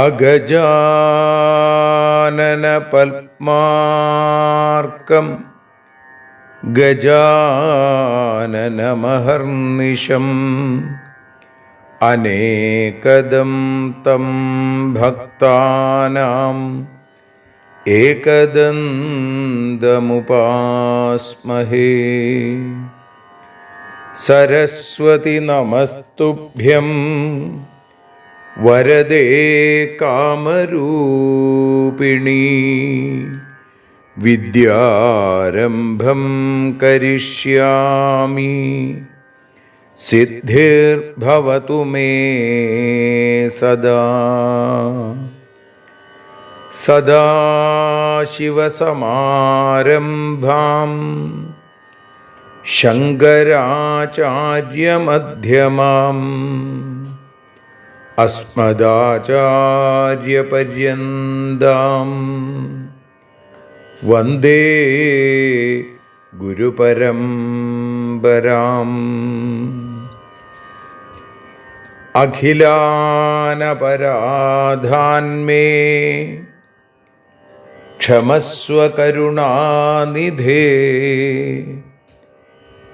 അഗജാനന പത്മാർക്കം ഗജാനനമഹർനിശം അനേകദം തം ഭക്താനാം ഏകദന്തമുപാസ്മഹേ. സരസ്വതി നമസ്തുഭ്യം വരദേ കാമരൂപിണി. വിദ്യാരംഭം കരിഷ്യാമി സിദ്ധിർഭവതു മേ സദാ. സദാശിവസമാരംഭാം ശങ്കരാചാര്യമധ്യമാം അസ്മദാചാര്യപര്യന്താം വന്ദേ ഗുരുപരമ്പരാം. അഖിലാനപരാധാന്മേ ക്ഷമസ്വ കരുണാനിധേ.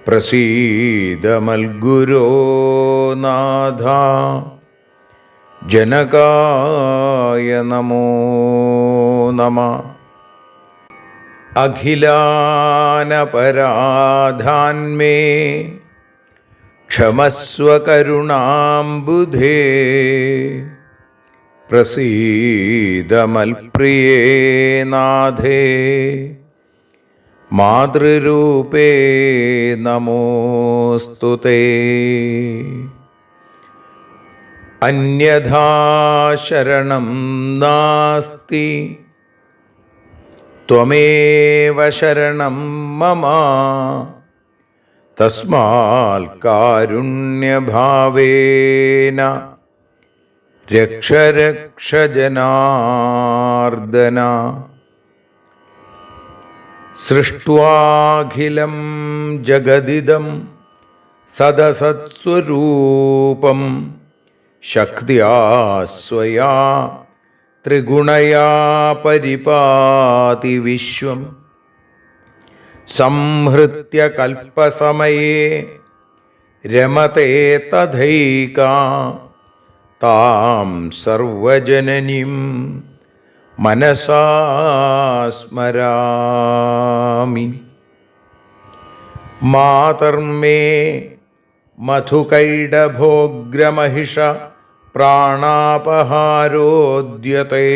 പ്രസീദ മൽഗുരോ നാഥ ജനകായ നമോ നമഃ. അഖിലാനപരാധാന്മേ ക്ഷമസ്വ കരുണാംബുധേ. പ്രസീദ മൽപ്രിയേ നാഥേ മാതൃരൂപേ നമോസ്തുതേ. അന്യഥാ ശരണം നാസ്തി ത്വമേവ ശരണം മമ. തസ്മാൽ കാരുണ്യഭാവേന രക്ഷ രക്ഷ ജനാർദ്ദന. സൃഷ്ട്വാഖിലം ജഗദിദം സദസത്സ്വരൂപം ശക്തിയാ സ്വയാ ത്രിഗുണയാ പരിപാതി വിശ്വം. സംഹൃത്യ കൽപ്പസമയേ രമതേ തഥൈകാ താം സർവജനനീം മനസാ സ്മരാമി. മാതർമേ മധുകൈടഭോഗ്രമഹിഷ പ്രാണാപഹാരോദ്യത്തെ.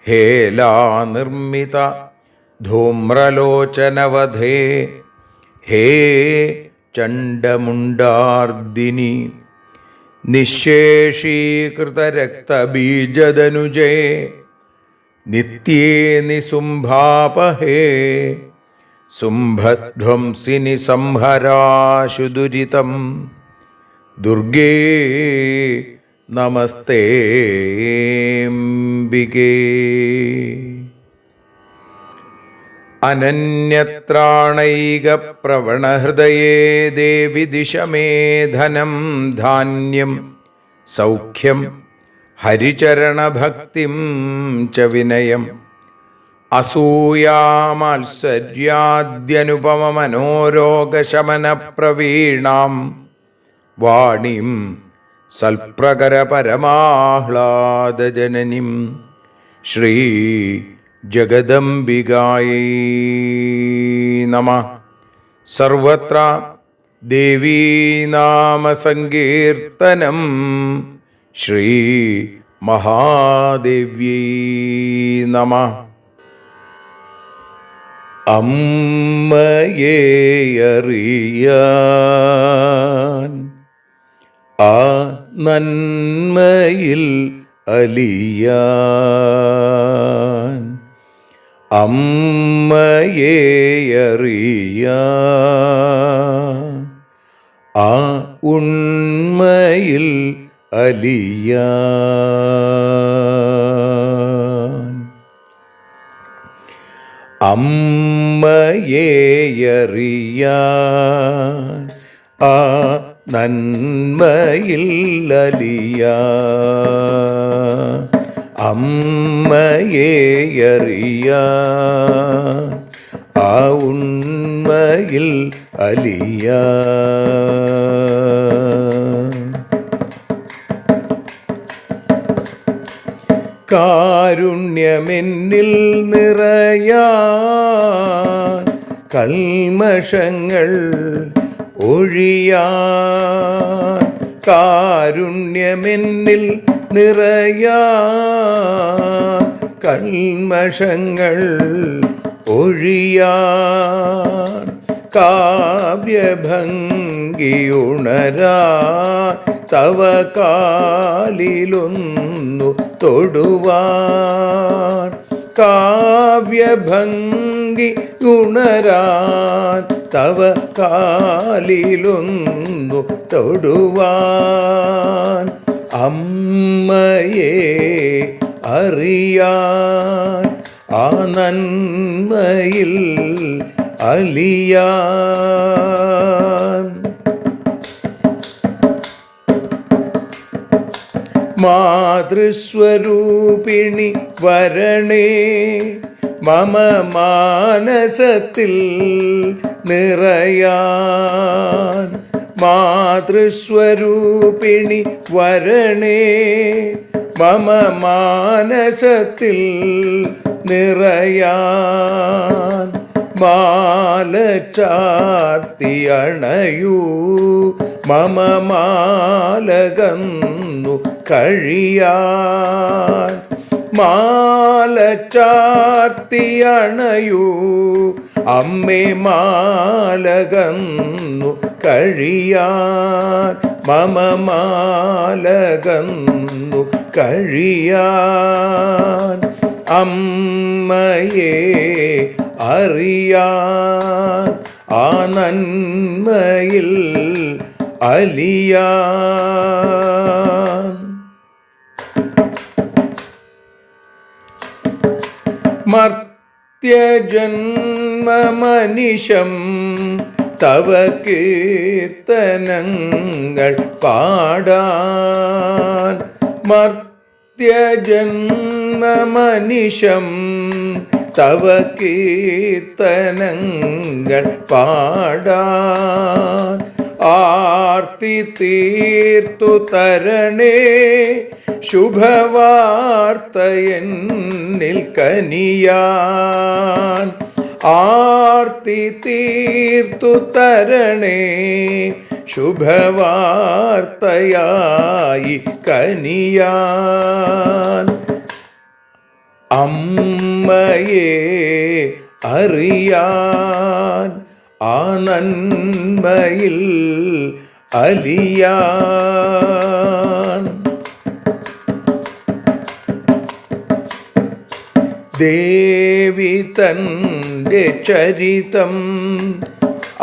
ഹേലാനിർമ്മിത ധൂമ്രലോചനവധേ ഹേ ചണ്ഡമുണ്ഡാർദിനി. നിശേഷീകൃതരക്തബീജദനുജേ നിത്യേ നിസുംഭാപഹേ. സുംഭധ്വംസിനി സംഹരാശു ദുരിതം ദുർഗേ നമസ്തേംബികേ. അനന്യത്രാണൈകപ്രവണഹൃദയേ ദേവി ദിശ മേ ധനം ധാന്യം സൗഖ്യം ഹരിചരണഭക്തിം ച വിനയം. അസൂയാമാത്സര്യാദ്യനുപമമനോരോഗശമനപ്രവീണാം വാണീം സൽപ്രകരപരമാഹ്ലാദജനനീം ശ്രീ ജഗദംബികായൈ നമഃ. സർവത്ര ദേവീനാമസങ്കീർത്തനം ശ്രീ മഹാദേവ്യൈ നമഃ. അമ്മയെ അറിയാൻ ആ നന്മയിൽ അലിയാൻ, അമ്മയെ അറിയാൻ ആ ഉണ്മയിൽ അലിയാൻ, അമ്മയെ അറിയാൻ ആ നന്മയിൽ അലിയാൻ, അമ്മയെ അറിയാൻ ആ ഉണ്മയിൽ അലിയാൻ. കാരുണ്യമെന്നിൽ നിറയാൻ, കൽമഷങ്ങൾ ഒഴിയാൻ, കാരുണ്യമെന്നിൽ നിറയാൻ, കൽമഷങ്ങൾ ഒഴിയാൻ, കാവ്യഭംഗിയുണരാൻ തവ കാലിലൊന്നു തൊടുവാൻ, കാവ്യഭംഗി ഉണരാൻ തവ കാലിലൊന്നു തൊടുവാൻ, അമ്മയെ അറിയാൻ ആ നന്മയിൽ അലിയാൻ. മാതൃസ്വരൂപിണി വരണേ മമ മാനസത്തിൽ നിറയാൻ, മാതൃസ്വരൂപിണി വരണേ മമ മാനസത്തിൽ നിറയാൻ, മാല ചാർത്തി അണയൂ മമ മാലകന്നു കഴിയാൻ, മാല ചാർത്തി അണയൂ അമ്മേ മാലകന്നു കഴിയാൻ, മമ മാലകന്നു കഴിയാൻ, അമ്മയെ അറിയാൻ ആ നന്മയിൽ അലിയാൻ. മർത്യജന്മമനിശം തവ കീർത്തനങ്ങൾ പാടാൻ, മർത്യജന്മമനിശം തവ കീർത്തനങ്ങൾ പാടാൻ, ആർത്തി തീർത്തു തരണേ ശുഭവാർത്തയെന്നിൽ കനിയാൻ, ആർത്തി തീർത്തു തരണേ ശുഭവാർത്തയായി കനിയാൻ, അമ്മയെ അറിയാൻ ആ നന്മയിൽ അലിയാൻ. ദേവി തൻ്റെ ചരിതം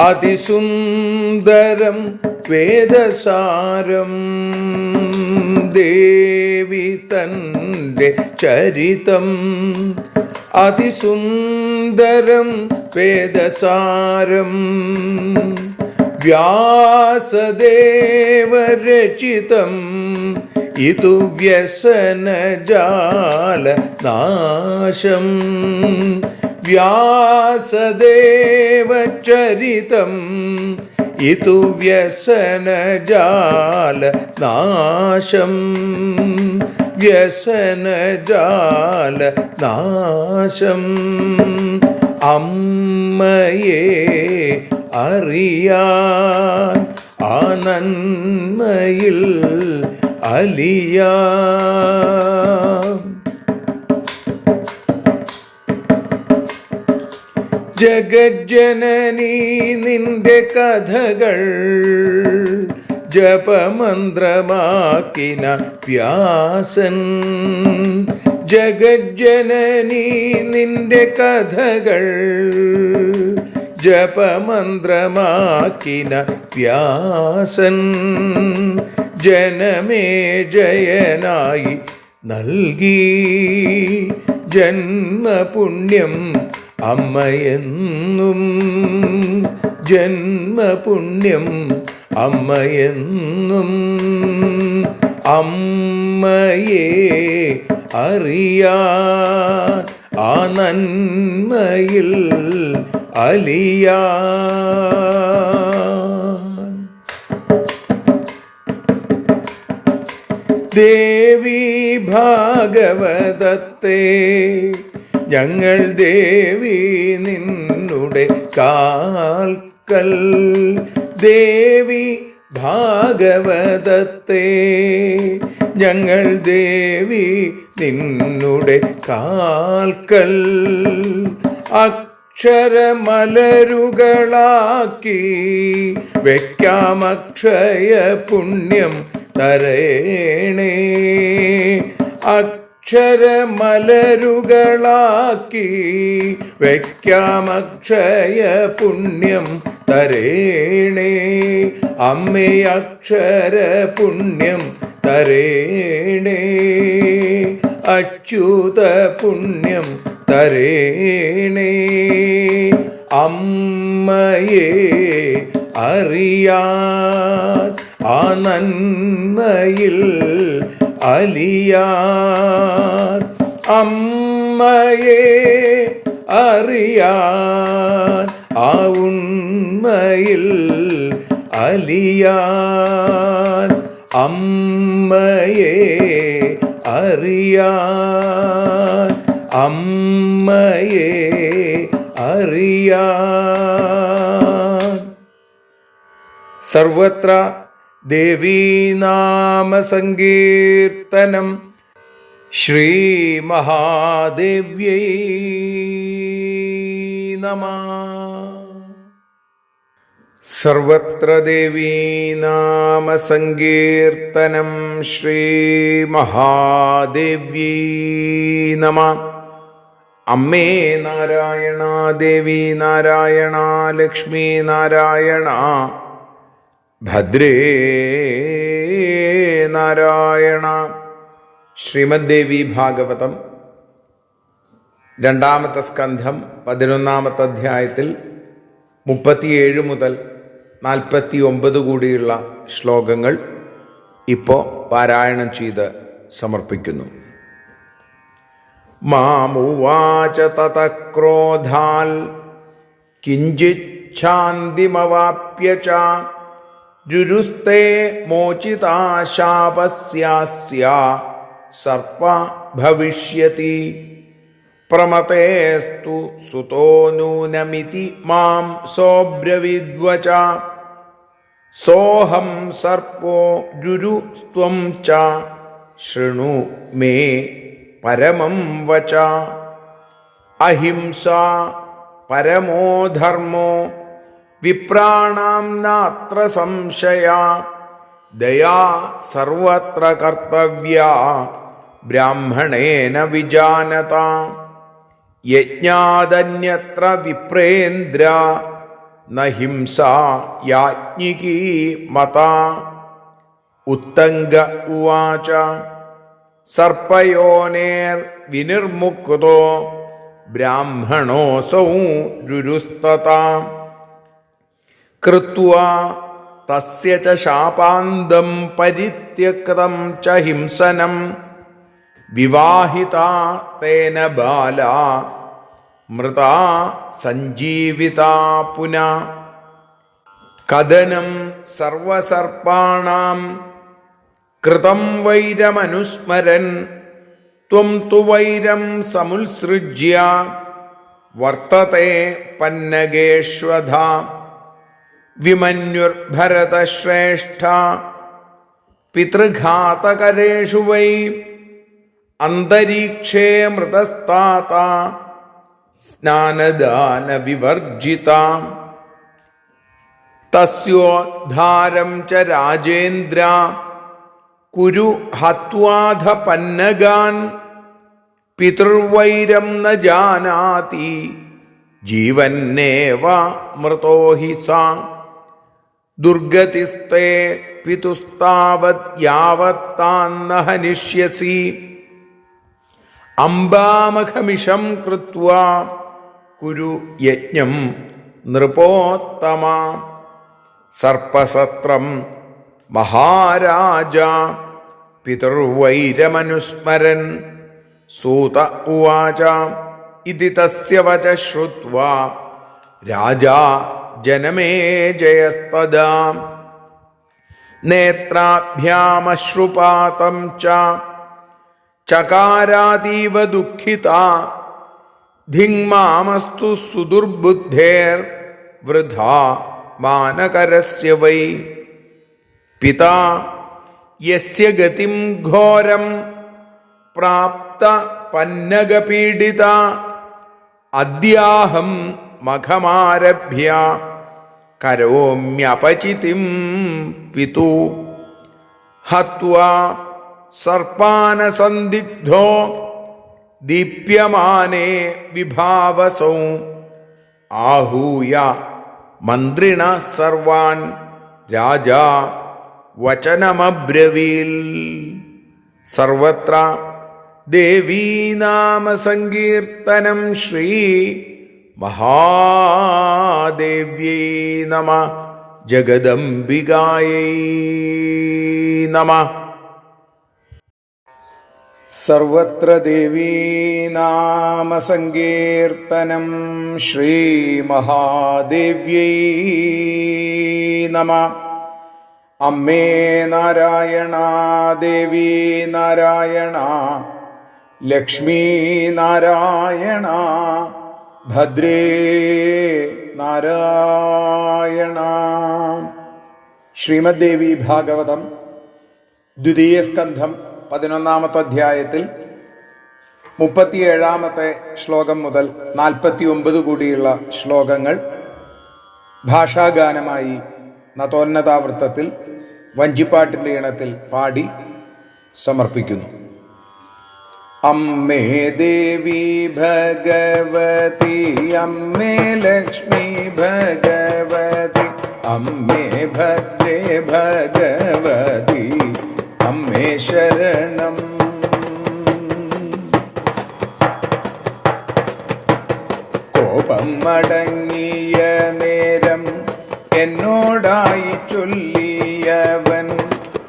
അതിസുന്ദരം വേദസാരം, ദേവി തൻ്റെ ചരിതം അതിസുന്ദരം വേദസാരം, വ്യാസദേവരചിതം ഇതു വ്യസനജാല നാശം, വ്യാസദേവചരിതം ഇതു വ്യസനജാല നാശം, വ്യസനജാല നാശം, അമ്മയെ അറിയാൻ ആ നന്മയിൽ അലിയാൻ. ജഗജ്ജനനീ നിന്റെ കഥകൾ ജപമന്ത്രമാക്കിന വ്യാസൻ. ജഗജ്ജനനീ നിന്റെ കഥകൾ ജപമന്ത്രമാക്കിന വ്യാസൻ. ജനമേ ജയനായി നൽകി ജന്മപുണ്യം അമ്മയെന്നും. ജന്മപുണ്യം അമ്മയെന്നും. അമ്മയെ അറിയാൻ ആ നന്മയിൽ അലിയാൻ. ദേവി ഭാഗവതത്തെ ഞങ്ങൾ ദേവി നിന്നുടെ കാൽക്കൽ. ദേവി ഭാഗവതത്തെ ഞങ്ങൾ ദേവി നിന്നുടെ കാൽക്കൽ. അക്ഷരമലരുകളാക്കി വയ്ക്കാം അക്ഷയ പുണ്യം തരേണേ. അക്ഷരമലരുകളാക്കി വയ്ക്കാം അക്ഷയ പുണ്യം തരേണേ. അമ്മേ അക്ഷര പുണ്യം തരേണേ. അച്യുത പുണ്യം തരേണേ. അമ്മയെ അറിയാൻ ആ നന്മയിൽ അലിയാൻ. അമ്മയെ അറിയാൻ ആ ഉണ്മയിൽ അലിയാൻ. അമ്മയെ അറിയാൻ. അമ്മയെ അറിയാൻ. സർവത്ര ദേവീനാമസങ്കീർത്തനം. ശ്രീ മഹാദേവ്യൈ നമഃ. സർവത്ര ദേവീനാമസങ്കീർത്തനം. ശ്രീ മഹാദേവ്യൈ നമഃ. അമ്മേ നാരായണ, ദേവി നാരായണ, ലക്ഷ്മി നാരായണ, ഭദ്രേ നാരായണ. ശ്രീമദ് ദേവി ഭാഗവതം 2-ാമത്തെ സ്കന്ധം 11-ാമത്തെ അധ്യായത്തിൽ 37 മുതൽ 49 കൂടിയുള്ള ശ്ലോകങ്ങൾ ഇപ്പോൾ പാരായണം ചെയ്ത് സമർപ്പിക്കുന്നു. മാമുവാച തതഃ ക്രോധാൽ കിഞ്ചിച്ഛാന്തിമവാപ്യ ച രുരുസ്തേ മോചിതാ ശാപസ്യാസ്യ സർപ്പ ഭവിഷ്യതി. പ്രമതേസ്തു സുതോ നൂനമിതി മാം സോബ്രവിദ്വച. സോഹം സർപ്പോ രുരുസ്ത്വം ച ശൃണു മേ പരമം വച. അഹിംസാ പരമോ ധർമ്മോ വിപ്രാണാം നാത്ര സംശയ. ദയാ സർവത്ര കർത്തവ്യ ബ്രാഹ്മണേന വിജാനത. യജ്ഞാദന്യത്ര വിപ്രേന്ദ്ര ന ഹിംസാ യാജ്ഞികീ മത. ഉത്തംഗ ഉവാച സർപ്പയോനേർ വിനിർമുക്തോ ബ്രാഹ്മണോസൗ രുരുസ്തതാ. കൃത്വാ തസ്യ ച ശാപാന്തം പരിത്യക്തം ച ഹിംസനം. വിവാഹിതാ തേന ബാലാ മൃതാ സഞ്ജീവിതാ പുനഃ. കഥനം സർവസർപ്പാണാം കൃതം വൈരമനുസ്മരൻ. ത്വം തു വൈരം സമുത്സൃജ്യ വർത്തത്തെ പന്നഗേഷ്വധ. വിമന്യുർഭരതശ്രേഷ്ഠ പിതൃഘാതകരേഷു വൈ. അന്തരീക്ഷേ മൃതസ്താത സ്നാനദാന വിവർജിതാം തസ്യോദ്ധാരം ച രാജേന്ദ്ര കുരു ഹത്വാധ പന്നഗാൻ പിതൃവൈരം ന ജാനാതി ജീവന്നേവ മൃതോ ഹി സാ ദുർഗതിസ്തേ പിതുസ്താവത് യാവത്താന്ന ഹനിഷ്യസി അംബാമഖമിഷം കൃത്വാ കുരു യജ്ഞം നൃപോത്തമ സർപ്പസത്രം മഹാരാജ പിതൃവൈരമനുസ്മരൻ സൂത ഉവാച ഇതി തസ്യ വച ശ്രുത്വാ രാജാ ജനമേജയസ്തദാ നേത്രാഭ്യാമശ്രുപാതം ചകാരാതീവ ദുഃഖിതാ ധിങ്മാമസ്തു സുദുർബുദ്ധേർ വൃഥാ മാനകരസ്യ വൈ പിതാ യസ്യ ഗതിം ഘോരം പ്രാപ്ത പന്നഗപീഡിത അദ്യാഹം മഖമാരഭ്യ കരോമ്യപചിതിം പിതു ഹത്വാ സർപ്പാനസന്ദിഗ്ധോ ദീപ്യമാനേ വിഭാവസൗ ആഹൂയ മന്ത്രിണ സർവാൻ രാജാ വചനമബ്രവീൽ സർവത്ര ദേവീനാമസങ്കീർത്തനം ശ്രീ മഹാദേവ്യൈ നമ ജഗദംബികായൈ നമ സർവത്ര ദേവീനാമസങ്കീർത്തനം ശ്രീ മഹാദേവ്യൈ നമ അമ്മേ നാരായണ ദേവി നാരായണ ലക്ഷ്മീ നാരായണ ഭദ്രേ നാരായണ. ശ്രീമദ് ദേവി ഭാഗവതം ദ്വിതീയ സ്കന്ധം 11-ാമത്തെ അധ്യായത്തിൽ 37-ാമത്തെ ശ്ലോകം മുതൽ 49 കൂടിയുള്ള ശ്ലോകങ്ങൾ ഭാഷാഗാനമായി നതോന്നതാവൃത്തത്തിൽ വഞ്ചിപ്പാട്ടിൻ്റെ ഇണത്തിൽ പാടി സമർപ്പിക്കുന്നു. അമ്മേ ദേവി ഭഗവതി അമ്മേ ലക്ഷ്മി ഭഗവതി അമ്മേ ഭദ്രേ ഭഗവതി അമ്മേ ശരണം. കോപം മടങ്ങിയ നേരം എന്നോടായി ചൊല്ലിയവൻ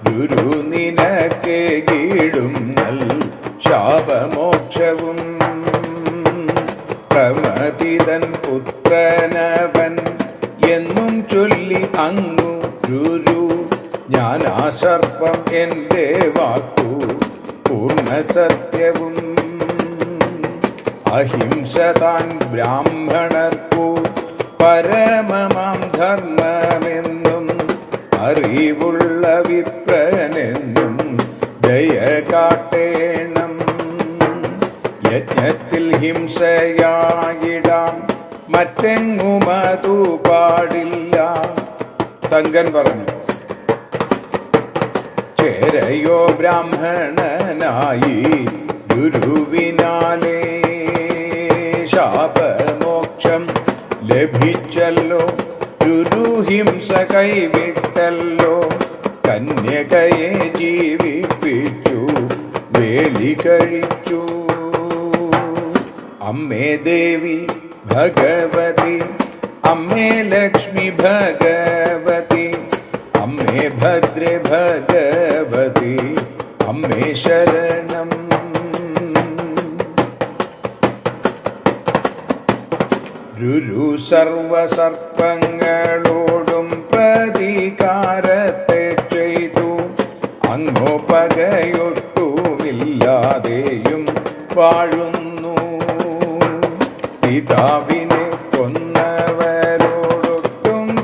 ഗുരു നിനക്ക് കീടും നൽ ശാപമോക്ഷവും. പ്രമതിതൻ പുത്രനവൻ എന്നും ചൊല്ലി അങ്ങു ഗുരു ഞാൻ ആ സർപ്പം എൻ്റെ വാക്കു പൂർണ്ണ സത്യവും. അഹിംസ താൻ ബ്രാഹ്മണർക്കു പരമമാം ധർമ്മമെന്നും അറിവുള്ള വിപ്രനെന്നും ദയ കാട്ടേണം. യജ്ഞത്തിൽ ഹിംസയായിടാം മറ്റെങ്ങും അതു പാടില്ല. തങ്കൻ പറഞ്ഞു ചേരയോ ബ്രാഹ്മണനായി ഗുരുവിനാലേ ശാപമോക്ഷം ലഭിച്ചല്ലോ. ഗുരുഹിംസ കൈവിട്ടല്ലോ. കന്യകയെ ജീവിപ്പിച്ചു വേലി കഴിച്ചു. അമ്മേ ദേവി ഭഗവതി അമ്മേ ലക്ഷ്മി ഭഗവതി അമ്മേ ഭദ്രേ ഭഗവതി അമ്മേ ശരണം. ഗുരു സർവസർപ്പങ്ങളോടും പ്രതികാരത്തെ ചെയ്തു. അങ്ങോ പകയൊട്ടുമില്ലാതെയും വാഴുന്നു. പിതാവിനെ കൊന്നവരോടൊട്ടും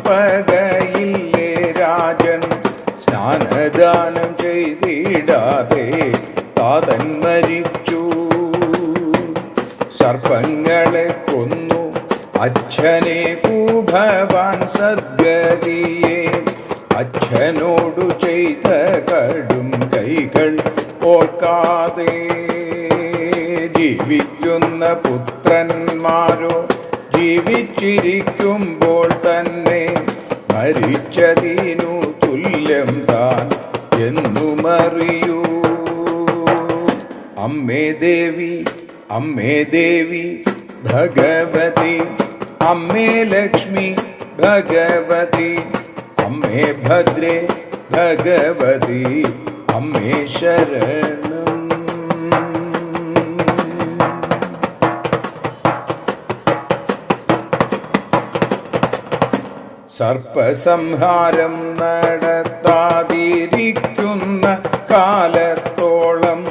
പകയില്ലേ രാജൻ. സ്നാനദാനം ചെയ്തിടാതെ താതൻ മരിച്ചു. സർപ്പങ്ങളെ അച്ഛനെ ഭവാൻ സദ്ഗതിയെ അച്ഛനോടു ചെയ്ത കടും കൈകൾ ഓർക്കാതെ ജീവിക്കുന്ന പുത്രന്മാരോ ജീവിച്ചിരിക്കുമ്പോൾ തന്നെ മരിച്ചതിനു തുല്യം താൻ എന്നുമറിയൂ. അമ്മേ ദേവി, അമ്മേ ദേവി ഭഗവതി, അമ്മേ ലക്ഷ്മി ഭഗവതി, അമ്മേ ഭദ്രേ ഭഗവതി, അമ്മേ ശരണം. സർപ്പസംഹാരം നടത്താതിരിക്കുന്ന കാലത്തോളം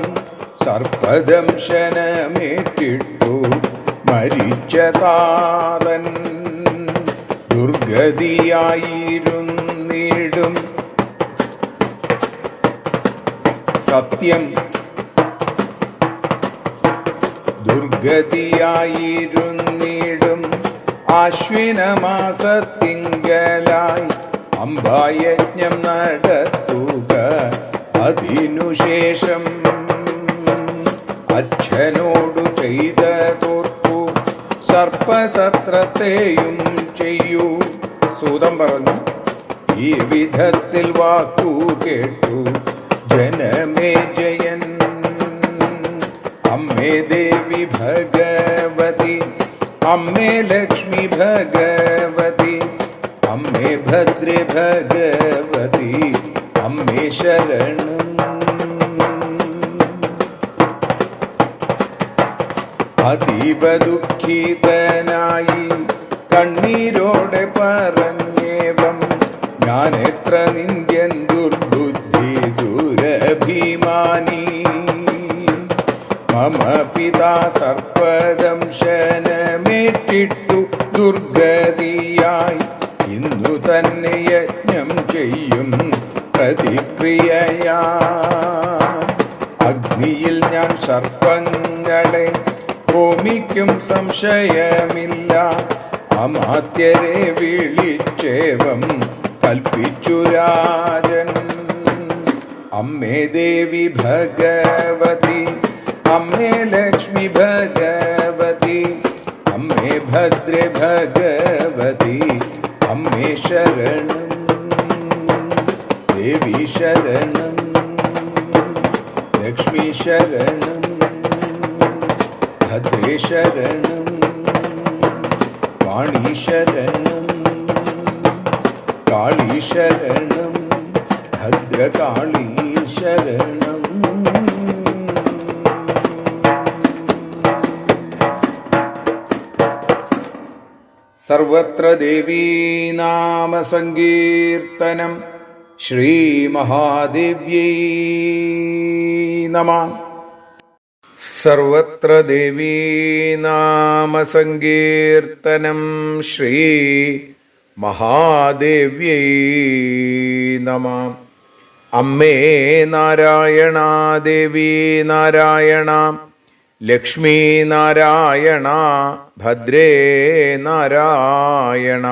സർപ്പദംശനമേറ്റിട്ടു മരിച്ച താതൻ ദുർഗതിയായിരുന്നിടും. സത്യം, ദുർഗതിയായിരുന്നിടും. ആശ്വിനമാസത്തിങ്കലായി അംബായജ്ഞം നടത്തുക. അതിനുശേഷം അച്ഛനോടു ചെയ്ത തോർക്കു സർപ്പസത്രത്തെയും ചെയ്യൂ. സൂതം പറഞ്ഞു, ഈ വിധത്തിൽ വാക്കു കേട്ടു ജനമേജയൻ. അമ്മേ ദേവി ഭഗവതി, അമ്മേ ലക്ഷ്മി ഭഗവതി, അമ്മേ ഭദ്രേ ഭഗവതി, അമ്മേ ശരണം. അതീവ ദുഃഖിതനായി കണ്ണീരോടെ പറഞ്ഞേവം, ഞാൻ എത്ര നിന്ദ്യൻ ദുർബുദ്ധി ദുരഭിമാനി. മമ പിതാ സർപ്പദംശനമേറ്റിട്ടു ദുർഗതിയായി ഇന്നു തന്നെ യജ്ഞം ചെയ്യും പ്രതിക്രിയയാ. അഗ്നിയിൽ ഞാൻ സർപ്പങ്ങളെ ഹോമിക്കും സംശയമില്ല. അമാത്യരെ വിളിച്ചേവം കൽപ്പിച്ചു രാജൻ. അമ്മേ ദേവി ഭഗവതി, അമ്മേ ലക്ഷ്മി ഭഗവതി, അമ്മേ ഭദ്രേ ഭഗവതി, അമ്മേ ശരണം. ദേവി ശരണം, ലക്ഷ്മി ശരണം, ഭദ്രേ ശരണം, വാണി ശരണം, കാളി ശരണം, ഭദ്രകാളി ശരണം. സർവത്ര ദേവീനാമ സങ്കീർത്തനം. ശ്രീ മഹാദേവ്യൈ നമഃ. സർവത്ര ദേവീനാമ സങ്കീർത്തനം. ശ്രീ മഹാദേവ്യൈ നമഃ. അമ്മേ നാരായണ, ദേവി നാരായണ, ലക്ഷ്മി നാരായണ, ഭദ്രേ നാരായണ.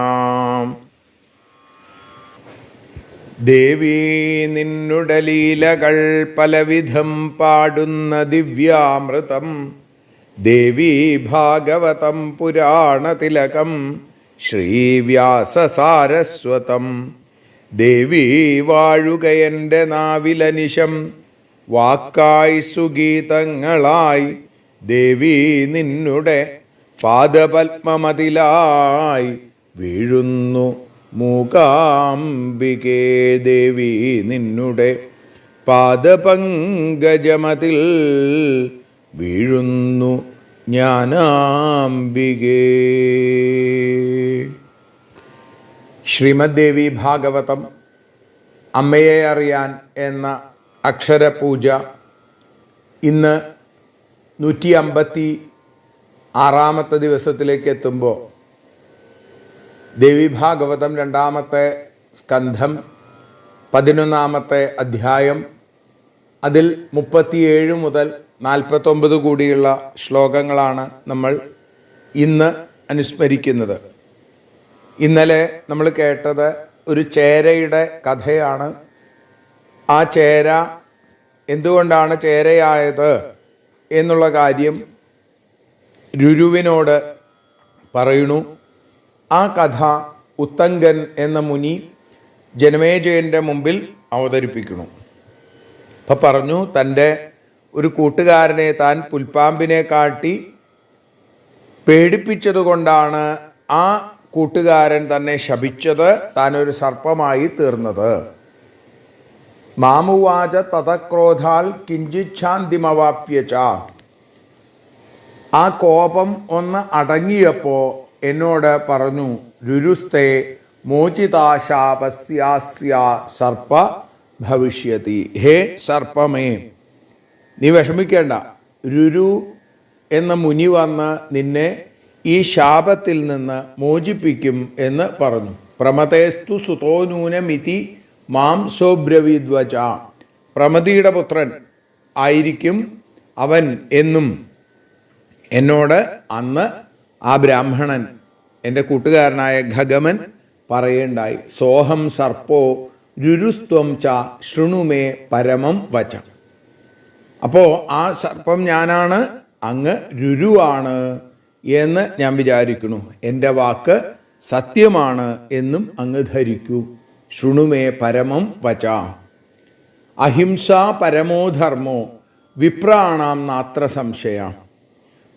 ദേവി നിന്നുടെ ലീലകൾ പലവിധം പാടുന്ന ദിവ്യാമൃതം. ദേവി ഭാഗവതം പുരാണതിലകം ശ്രീവ്യാസസാരസ്വതം. ദേവി വാഴുക എൻ്റെ നാവിലനിശം, വാക്കായി സുഗീതങ്ങളായി. ദേവി നിന്നുടെ പാദപത്മമതിലായി വീഴുന്നു മൂകാംബികേ. ദേവി നിന്നുടെ പാദപങ്കജമതിൽ വീഴുന്നു ജ്ഞാനാംബികേ. ശ്രീമദ് ദേവി ഭാഗവതം അമ്മയെ അറിയാൻ എന്ന അക്ഷരപൂജ ഇന്ന് 156 ദിവസത്തിലേക്ക് എത്തുമ്പോൾ ദേവി ഭാഗവതം 2-ാമത്തെ സ്കന്ധം 11-ാമത്തെ അധ്യായം, അതിൽ 37 മുതൽ 49 കൂടിയുള്ള ശ്ലോകങ്ങളാണ് നമ്മൾ ഇന്ന് അനുസ്മരിക്കുന്നത്. ഇന്നലെ നമ്മൾ കേട്ടത് ഒരു ചേരയുടെ കഥയാണ്. ആ ചേര എന്തുകൊണ്ടാണ് ചേരയായത് എന്നുള്ള കാര്യം രുരുവിനോട് പറയണു. ആ കഥ ഉത്തങ്കൻ എന്ന മുനി ജനമേജയൻ്റെ മുമ്പിൽ അവതരിപ്പിക്കുന്നു. അപ്പം പറഞ്ഞു, തൻ്റെ ഒരു കൂട്ടുകാരനെ താൻ പുൽപ്പാമ്പിനെ കാട്ടി പേടിപ്പിച്ചതുകൊണ്ടാണ് ആ കൂട്ടുകാരൻ തന്നെ ശപിച്ചത്, താനൊരു സർപ്പമായി തീർന്നത്. മാമുവാച തതക്രോധാൽ കിഞ്ചിച്ഛാന്തിമവാപ്യച. ആ കോപം ഒന്ന് അടങ്ങിയപ്പോൾ എന്നോട് പറഞ്ഞു, രുരുസ്തേ മോചിതാശാപസ്യാസ്യ സർപ്പ ഭവിഷ്യതി. ഹേ സർപ്പമേ, നീ വിഷമിക്കേണ്ട, രുരു എന്ന മുനി വന്ന് നിന്നെ ഈ ശാപത്തിൽ നിന്ന് മോചിപ്പിക്കും എന്ന് പറഞ്ഞു. പ്രമതേസ്തു സുതോനൂനമിതി മാം സോബ്രവിദ്വച. പ്രമതിയുടെ പുത്രൻ ആയിരിക്കും അവൻ എന്നും എന്നോട് അന്ന് ആ ബ്രാഹ്മണൻ, എൻ്റെ കൂട്ടുകാരനായ ഖഗമൻ പറയേണ്ടായി. സോഹം സർപ്പോ രുരുസ്ത്വം ച ശൃണുമേ പരമം വച. അപ്പോൾ ആ സർപ്പം ഞാനാണ്, അങ്ങ് രുരുവാണ് എന്ന് ഞാൻ വിചാരിക്കുന്നു. എൻ്റെ വാക്ക് സത്യമാണ് എന്നും അങ്ങ് ധരിക്കൂ. ശൃണുമേ പരമം വച. അഹിംസ പരമോ ധർമ്മോ വിപ്രാണാം നാത്ര സംശയ.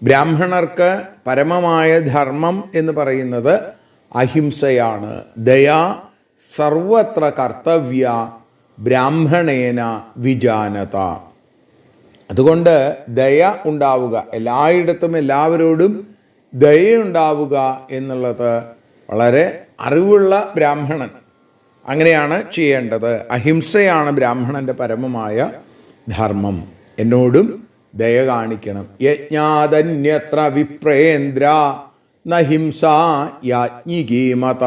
ബ്രാഹ്മണർക്ക് പരമമായ ധർമ്മം എന്ന് പറയുന്നത് അഹിംസയാണ്. ദയാ സർവത്ര കർത്തവ്യ ബ്രാഹ്മണേന വിജാനത. അതുകൊണ്ട് ദയ ഉണ്ടാവുക, എല്ലായിടത്തും എല്ലാവരോടും ദയയുണ്ടാവുക എന്നുള്ളത് വളരെ അറിവുള്ള ബ്രാഹ്മണൻ അങ്ങനെയാണ് ചെയ്യേണ്ടത്. അഹിംസയാണ് ബ്രാഹ്മണൻ്റെ പരമമായ ധർമ്മം. എന്നോടും ദയ കാണിക്കണം. യജ്ഞാതന്യത്ര വിപ്രേന്ദ്ര നഹിംസ യാജ്ഞികീമത.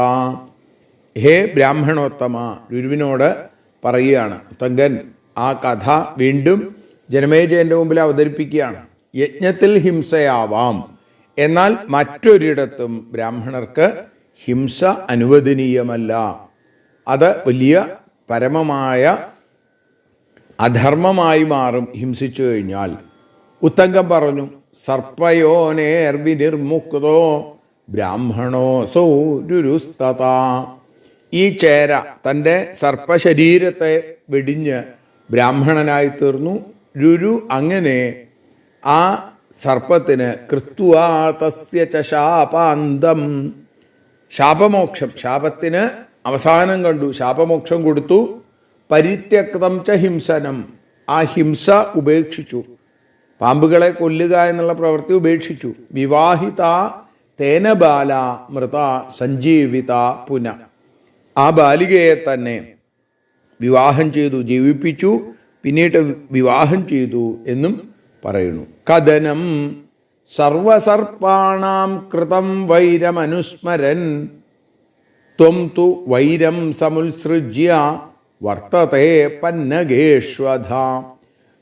ഹേ ബ്രാഹ്മണോത്തമ, രുരുവിനോട് പറയുകയാണ്. ഉത്തങ്കൻ ആ കഥ വീണ്ടും ജനമേജയൻ്റെ മുമ്പിൽ അവതരിപ്പിക്കുകയാണ്. യജ്ഞത്തിൽ ഹിംസയാവാം, എന്നാൽ മറ്റൊരിടത്തും ബ്രാഹ്മണർക്ക് ഹിംസ അനുവദനീയമല്ല. അത് വലിയ പരമമായ അധർമ്മമായി മാറും ഹിംസിച്ചു കഴിഞ്ഞാൽ. ഉത്തങ്കൻ പറഞ്ഞു, സർപ്പയോനേർ വിനിർമുക്തോ ബ്രാഹ്മണോ സൗരുരുസ്തത. ഈ ചേര തൻ്റെ സർപ്പശരീരത്തെ വെടിഞ്ഞ് ബ്രാഹ്മണനായി തീർന്നു. രുരു അങ്ങനെ ആ സർപ്പത്തിന് കൃത്വാ തസ്യ ച ശാപാന്തം, ശാപമോക്ഷം, ശാപത്തിന് അവസാനം കണ്ടു, ശാപമോക്ഷം കൊടുത്തു. പരിത്യക്തം ച ഹിംസനം, ആ ഹിംസ ഉപേക്ഷിച്ചു, പാമ്പുകളെ കൊല്ലുക എന്നുള്ള പ്രവൃത്തി ഉപേക്ഷിച്ചു. വിവാഹിത തേന ബാല മൃത സഞ്ജീവിത പുന. ആ ബാലികയെ തന്നെ വിവാഹം ചെയ്തു, ജീവിപ്പിച്ചു, പിന്നീട് വിവാഹം ചെയ്തു എന്നും പറയുന്നു. കഥനം സർവസർപ്പാണാം കൃതം വൈരമനുസ്മരൻ ത്വം തു വൈരം സമുത്സൃജ്യ വർത്തത്തെ പന്നഗേഷ്വധ.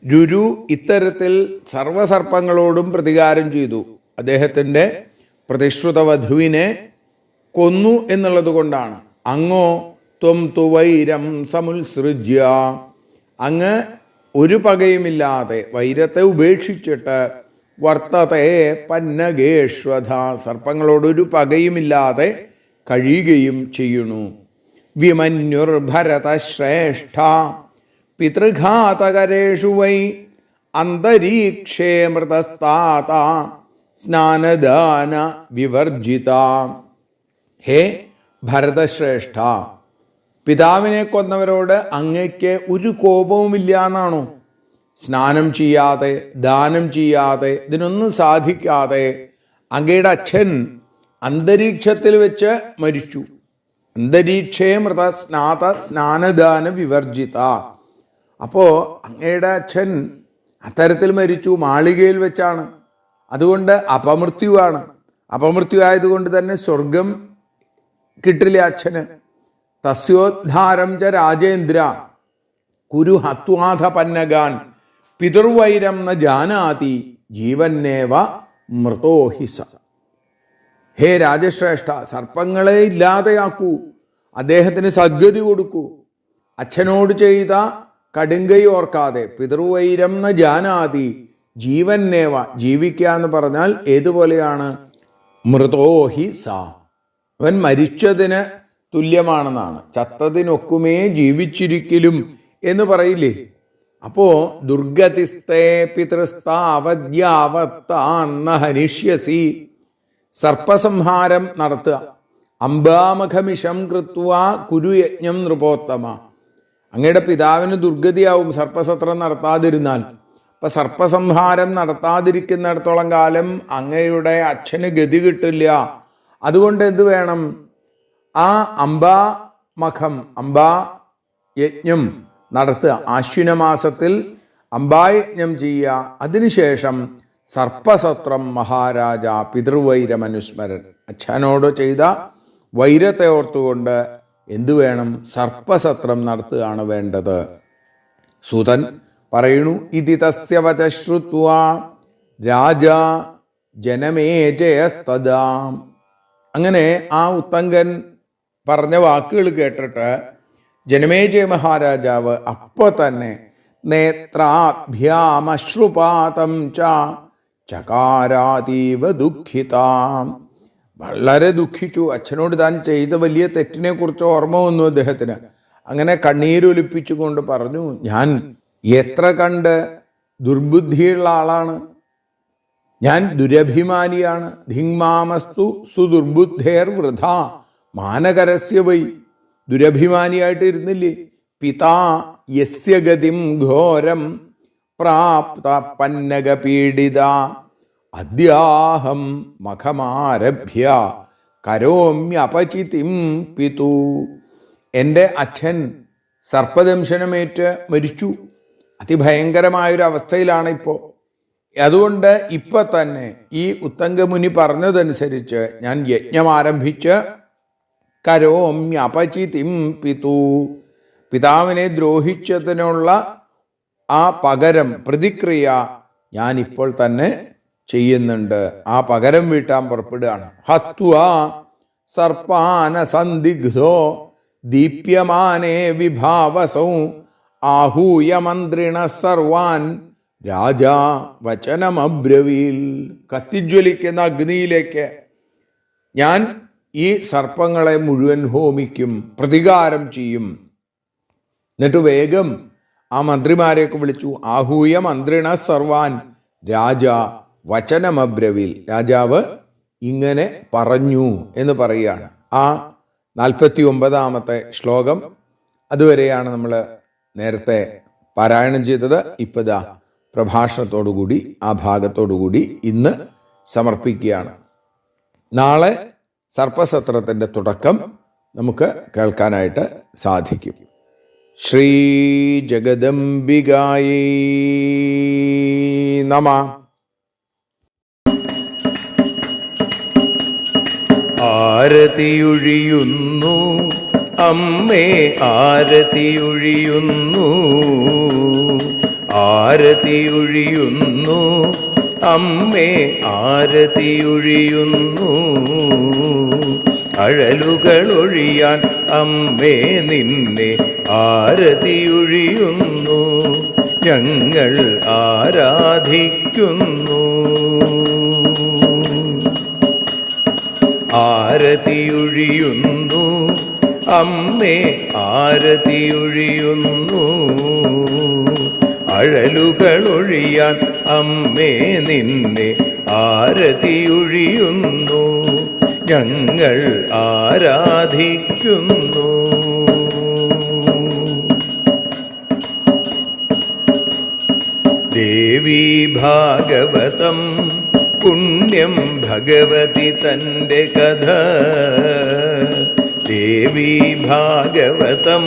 രുരു ഇത്തരത്തിൽ സർവസർപ്പങ്ങളോടും പ്രതികാരം ചെയ്തു. അദ്ദേഹത്തിൻ്റെ പ്രതിശ്രുത വധുവിനെ കൊന്നു എന്നുള്ളത് കൊണ്ടാണ്. അങ്ങോ ത്വം തു വൈരം സമുത്സൃജ്യ, അങ്ങ് ഒരു പകയുമില്ലാതെ വൈരത്തെ ഉപേക്ഷിച്ചിട്ട് വർത്തത്തെ പന്നഗേഷ്വധ, സർപ്പങ്ങളോടൊരു പകയുമില്ലാതെ കഴിയുകയും ചെയ്യുന്നു. വിമന്യുർഭരത ശ്രേഷ്ഠ പിതൃഘാതകരേഷു വൈ അന്തരീക്ഷേ മൃതസ്താത സ്നാനദാന വിവർജിത. ഹേ ഭരതശ്രേഷ്ഠ, പിതാവിനെ കൊന്നവരോട് അങ്ങയ്ക്ക് ഒരു കോപവുമില്ല എന്നാണോ? സ്നാനം ചെയ്യാതെ, ദാനം ചെയ്യാതെ, ഇതിനൊന്നും സാധിക്കാതെ അങ്ങയുടെ അച്ഛൻ അന്തരീക്ഷത്തിൽ വെച്ച് മരിച്ചു. അന്തരീക്ഷേ മൃത സ്നാത സ്നാനദാന വിവർജിത. അപ്പോൾ അങ്ങയുടെ അച്ഛൻ അത്തരത്തിൽ മരിച്ചു, മാളികയിൽ വെച്ചാണ്. അതുകൊണ്ട് അപമൃത്യുവാണ്. അപമൃത്യു ആയതുകൊണ്ട് തന്നെ സ്വർഗം കിട്ടില്ല അച്ഛന്. തസ്യോദ്ധാരം ച രാജേന്ദ്ര കുരു ഹത്വാധ പന്നഗാൻ പിതൃവൈരം ന ജാനാതി ജീവന്നേവ മൃതോഹിസ. ഹേ രാജശ്രേഷ്ഠ, സർപ്പങ്ങളെ ഇല്ലാതെയാക്കൂ, അദ്ദേഹത്തിന് സദ്ഗതി കൊടുക്കൂ. അച്ഛനോട് ചെയ്ത കടുങ്കൈ ഓർക്കാതെ പിതൃവൈരം ന ജാനാതി ജീവന്നേവ, ജീവിക്കുക എന്ന് പറഞ്ഞാൽ ഏതുപോലെയാണ്? മൃതോഹി സാ, അവൻ മരിച്ചതിന് തുല്യമാണെന്നാണ്. ചത്തതിനൊക്കുമേ ജീവിച്ചിരിക്കലും എന്ന് പറയില്ലേ? അപ്പോ ദുർഗതിസ്തേ പിതൃസ്ഥാവദ്യാവത്താന്ന ഹനിഷ്യസി, സർപ്പസംഹാരം നടത്തുക. അംബാമഖമിഷം കൃത്വ കുരുയജ്ഞം നൃപോത്തമ, അങ്ങയുടെ പിതാവിന് ദുർഗതിയാവും സർപ്പസത്രം നടത്താതിരുന്നാൽ. അപ്പൊ സർപ്പസംഹാരം നടത്താതിരിക്കുന്നിടത്തോളം കാലം അങ്ങയുടെ അച്ഛന് ഗതി കിട്ടില്ല. അതുകൊണ്ട് എന്ത് വേണം? ആ അംബാമഖം, അംബാ യജ്ഞം നടത്തുക. ആശ്വിനമാസത്തിൽ അംബായജ്ഞം ചെയ്യുക. അതിനുശേഷം സർപ്പസത്രം മഹാരാജ പിതൃവൈരമനുസ്മരൻ, അച്ഛനോട് ചെയ്ത വൈരത്തെ ഓർത്തുകൊണ്ട് എന്തു വേണം? സർപ്പസത്രം നടത്തുകയാണ് വേണ്ടത്. സൂതൻ പറയണു, ഇതി തസ്യ വച ശ്രുത്വാ രാജാ ജനമേജയസ്തദാ. അങ്ങനെ ആ ഉത്തങ്കൻ പറഞ്ഞ വാക്കുകൾ കേട്ടിട്ട് ജനമേജയ മഹാരാജാവ് അപ്പോൾ തന്നെ നേത്രാഭ്യാമശ്രുപാതം ചകാരാതീവ ദുഃഖിതാം, വളരെ ദുഃഖിച്ചു. അച്ഛനോട് താൻ ചെയ്ത വലിയ തെറ്റിനെ കുറിച്ച് ഓർമ്മ വന്നു അദ്ദേഹത്തിന്. അങ്ങനെ കണ്ണീരൊലിപ്പിച്ചുകൊണ്ട് പറഞ്ഞു, ഞാൻ എത്ര കണ്ട് ദുർബുദ്ധിയുള്ള ആളാണ്, ഞാൻ ദുരഭിമാനിയാണ്. ധിങ്മാമസ്തു സുദുർബുദ്ധേർ വൃഥ മാനകരസ്യ വൈ, ദുരഭിമാനിയായിട്ട് ഇരുന്നില്ലേ? പിതാ യസ്യ ഗതിം ഘോരം പ്രാപ്ത പന്നഗപീഡിത അദ്യാഹം മഖമാരഭ്യ കരോമ്യപചിതിം പിതു. എൻ്റെ അച്ഛൻ സർപ്പദംശനമേറ്റ് മരിച്ചു. അതിഭയങ്കരമായൊരു അവസ്ഥയിലാണ് ഇപ്പോൾ. അതുകൊണ്ട് ഇപ്പം തന്നെ ഈ ഉത്തങ്കമുനി പറഞ്ഞതനുസരിച്ച് ഞാൻ യജ്ഞം ആരംഭിച്ച് കരോമ്യപചിതിം പിതു, പിതാവിനെ ദ്രോഹിച്ചതിനുള്ള ആ പകരം പ്രതിക്രിയ ഞാൻ ഇപ്പോൾ തന്നെ ചെയ്യുന്നുണ്ട്. ആ പകരം വീട്ടാൻ പുറപ്പെടുകയാണ്. ഹത്വാ സർപ്പാന സന്ദിഗ്ധോ ദീപ്യമാനേ വിഭാവസൗ ആഹൂയ മന്ത്രിണ സർവാൻ രാജാ വചനമബ്രവീൽ. കത്തിജ്വലിക്കുന്ന അഗ്നിയിലേക്ക് ഞാൻ ഈ സർപ്പങ്ങളെ മുഴുവൻ ഹോമിക്കും, പ്രതികാരം ചെയ്യും. എന്നിട്ട് വേഗം ആ മന്ത്രിമാരെയൊക്കെ വിളിച്ചു. ആഹൂയ മന്ത്രിണ സർവാൻ രാജ വചനമബ്രവീൽ, രാജാവ് ഇങ്ങനെ പറഞ്ഞു എന്ന് പറയുകയാണ്. ആ 49-ാമത്തെ ശ്ലോകം അതുവരെയാണ് നമ്മൾ നേരത്തെ പാരായണം ചെയ്തത്. ഇപ്പതാ പ്രഭാഷണത്തോടുകൂടി ആ ഭാഗത്തോടുകൂടി ഇന്ന് സമർപ്പിക്കുകയാണ്. നാളെ സർപ്പസത്രത്തിൻ്റെ തുടക്കം നമുക്ക് കേൾക്കാനായിട്ട് സാധിക്കും. ശ്രീ ജഗദംബികായേ നമഃ. ആരതിയൊഴിയുന്നു അമ്മേ, ആരതിയൊഴിയുന്നു, ആരതിയൊഴിയുന്നു അമ്മേ, ആരതിയൊഴിയുന്നു. അഴലുകളൊഴിയാൻ അമ്മേ നിന്നെ ആരതിയൊഴിയുന്നു, ഞങ്ങൾ ആരാധിക്കുന്നു. ആരതിയൊഴിയുന്നു അമ്മേ, ആരതിയൊഴിയുന്നു. അഴലുകളൊഴിയാൻ അമ്മേ നിന്നെ ആരതിയൊഴിയുന്നു, ഞങ്ങൾ ആരാധിക്കുന്നു. ദേവി ഭാഗവതം പുണ്യം ഭഗവതി തൻ്റെ കഥ. ദേവി ഭാഗവതം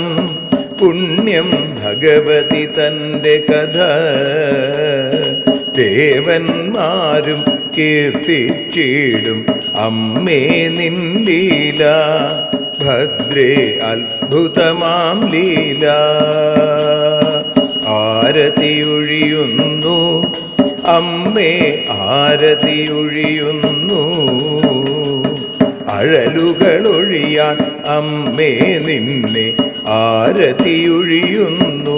പുണ്യം ഭഗവതി തൻ്റെ കഥ. ദേവന്മാരും കീർത്തിച്ചിടും അമ്മേ നിൻ ലീല, ഭദ്രേ അത്ഭുതമാം ലീല. ആരതിയൊഴിയുന്നു അമ്മേ, ആരതിയൊഴിയുന്നു. അഴലുകളൊഴിയാൻ അമ്മേ നിന്നെ ആരതിയൊഴിയുന്നു,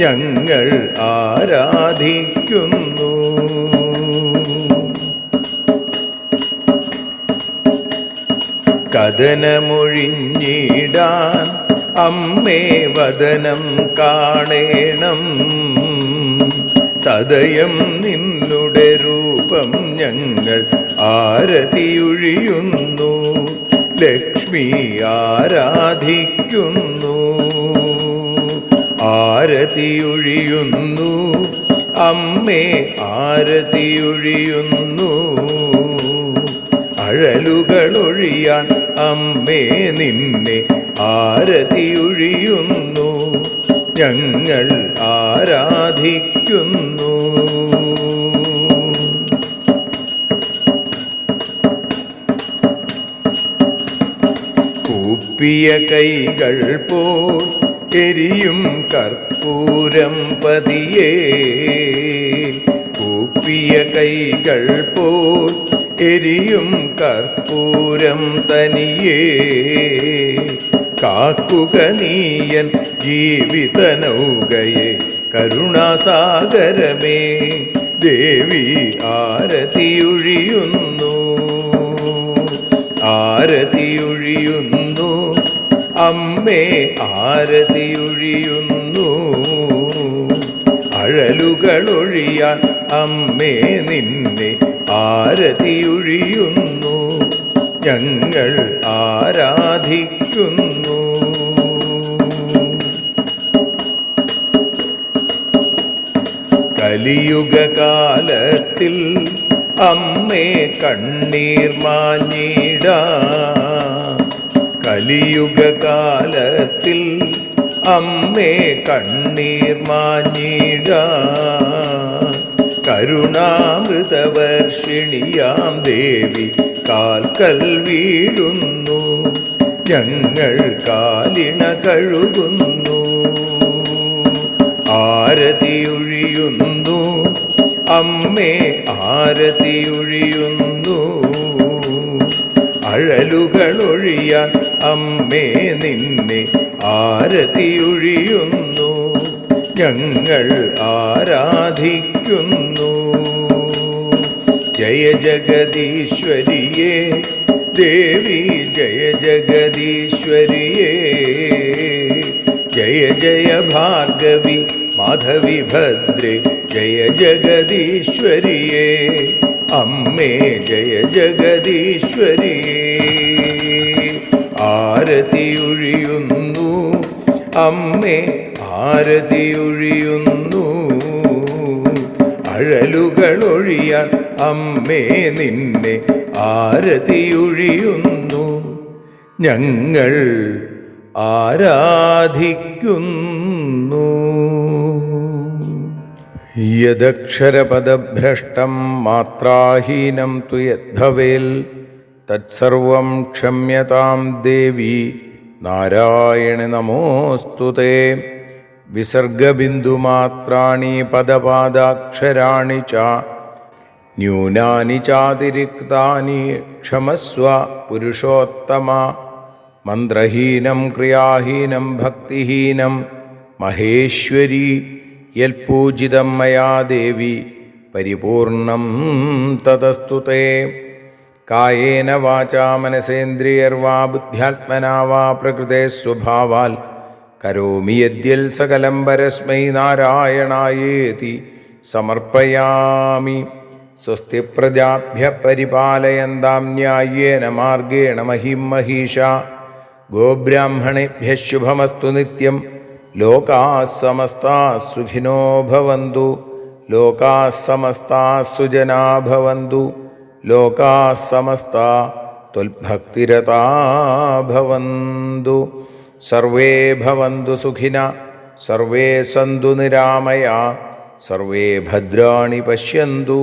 ഞങ്ങൾ ആരാധിക്കുന്നു. കഥനമൊഴിഞ്ഞിടാൻ അമ്മേ വദനം കാണേണം, സദയം നിന്നുടെ രൂപം ഞങ്ങൾ ആരതിയൊഴിയുന്നു, ലക്ഷ്മി ആരാധിക്കുന്നു. ആരതിയൊഴിയുന്നു അമ്മേ ആരതിയൊഴിയുന്നു, അഴലുകളൊഴിയാൻ അമ്മേ നിന്നെ ആരതിയൊഴിയുന്നു, ഞങ്ങൾ ആരാധിക്കുന്നു. കൂപ്പിയ കൈകൾ പോൽ എരിയും കർപ്പൂരം പതിയേ, കൂപ്പിയ കൈകൾ പോൽ എരിയും കർപ്പൂരം തനിയേ, കാക്കുക നീയൻ ജീവിത നൗകയെ കരുണാസാഗരമേ, ദേവി ആരതിയൊഴിയുന്നു. ആരതിയൊഴിയുന്നു അമ്മേ ആരതിയൊഴിയുന്നു, അഴലുകളൊഴിയാൻ അമ്മേ നിന്നെ ആരതിയൊഴിയുന്നു, ഞങ്ങൾ ആരാധിക്കുന്നു. കലിയുഗകാലത്തിൽ അമ്മേ കണ്ണീർ മാഞ്ഞിടാൻ, കലിയുഗകാലത്തിൽ അമ്മേ കണ്ണീർ മാഞ്ഞിടാൻ, കരുണാമൃതവർഷിണിയാം ദേവി കാൽക്കൽ വീഴുന്നു, ഞങ്ങൾ കാലിണ കഴുകുന്നു. ആരതിയൊഴിയുന്നു അമ്മേ ആരതിയൊഴിയുന്നു, അഴലുകളൊഴിയാൻ അമ്മേ നിന്നെ ആരതിയൊഴിയുന്നു, ഞങ്ങൾ ആരാധിക്കുന്നു. ജയ ജഗദീശ്വരിയേ ദേവി ജയ ജഗദീശ്വരിയേ, ജയ ജയ ഭാർഗവി മാധവി ഭദ്രേ ജയ ജഗദീശ്വരിയേ, അമ്മേ ജയ ജഗദീശ്വരിയേ. ആരതിയൊഴിയുന്നു അമ്മേ ആരതിയൊഴിയുന്നു, അഴലുകളൊഴിയാൻ അമ്മേ നിന്നെ ആരതിയൊഴിയുന്നു, ഞങ്ങൾ ആരാധിക്കുന്നു. യദക്ഷരപദഭ്രഷ്ടം മാത്രാഹീനം തു യദ്ഭവേൽ തത്സർവം ക്ഷമ്യതാം ദേവി നാരായണി നമോസ്തുതേ. വിസർഗബിന്ദുമാത്രാണി പദപാദാക്ഷരാണി ച ന്യൂനാനി ചാതിരിക്താനി ക്ഷമസ്വ പുരുഷോത്തമ. മന്ത്രഹീനം ക്രിയാഹീനം ഭക്തിഹീനം മഹേശ്വരി യൽപൂജിതം മയാ ദേവി പരിപൂർണം തതസ്തുതേ. കായേന വാചാ മനസേന്ദ്രിയർവാ ബുദ്ധ്യാത്മനാ വാ പ്രകൃതേ സ്വഭാവാൽ കരോമി യദ്യൽ സകലം പരസ്മൈ നാരായണായേതി സമർപ്പയാമി. സ്വസ്തി പ്രജാഭ്യ പരിപാലയന്താം ന്യായേന മാർഗേണ മഹിം മഹീഷാ. ഗോബ്രാഹ്മണേഭ്യഃ ശുഭമസ്തു നിത്യം. ലോകാഃ സമസ്താഃ സുഖിനോ ഭവന്തു. ലോകാഃ സമസ്താഃ സുജനാ ഭവന്തു. ലോകാഃ സമസ്താഃ ത്വൽഭക്തിരതാ ഭവന്തു. സർവേ ഭവന്തു സുഖിനഃ. സർവേ സന്തു നിരാമയാഃ. സർവേ ഭദ്രാണി പശ്യന്തു.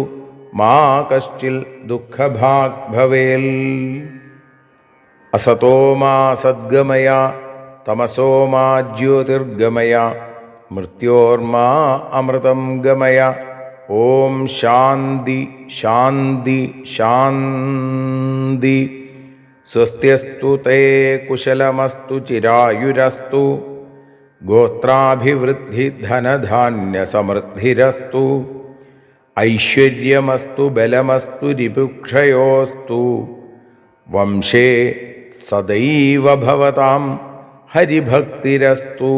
മാ കശ്ചിൽ ദുഃഖഭാഗ് ഭവേൽ. അസതോ മാ സദ്ഗമയ തമസോ മാ ജ്യോതിർഗമയ മൃത്യോർമാ അമൃതം ഗമയ. ഓം ശാന്തി ശാന്തി ശാന്തി. സ്വസ്ത്യസ്തു തേ കുശലമസ്തു ചിരായുരസ്തു ഗോത്രാഭിവൃദ്ധി ധനധാന്യസമൃദ്ധിരസ്തു ഐശ്വര്യമസ്തു ബലമസ്തു രിപുക്ഷയോസ്തു വംശേ സദൈവ ഭവതാം ഹരിഭക്തിരസ്തു.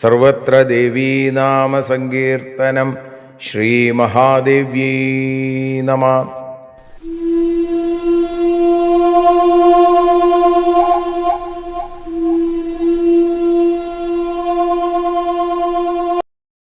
സർവത്ര ദേവീനാമസങ്കീർത്തനം. ശ്രീമഹാദേവ്യൈ നമഃ.